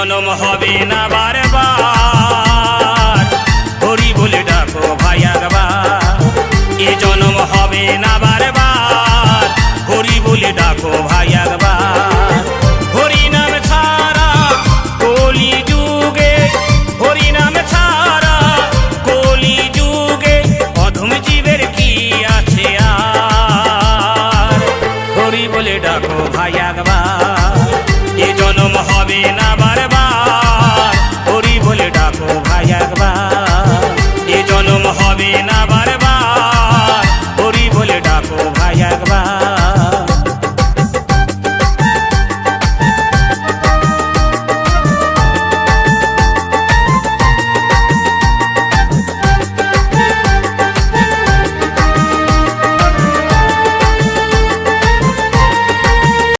জনম হবে না বারবার, হরি বলে ডাকো ভাই একবার। এ জনম হবে না বারবার, হরি বলে ডাকো ভাই একবার। হরি নাম ছাড়া কলি যুগে, হরি নাম ছাড়া কলি যুগে অধম জীবের কি আছে আর। হরি বলে ডাকো ভাই একবার, এ জনম হবে না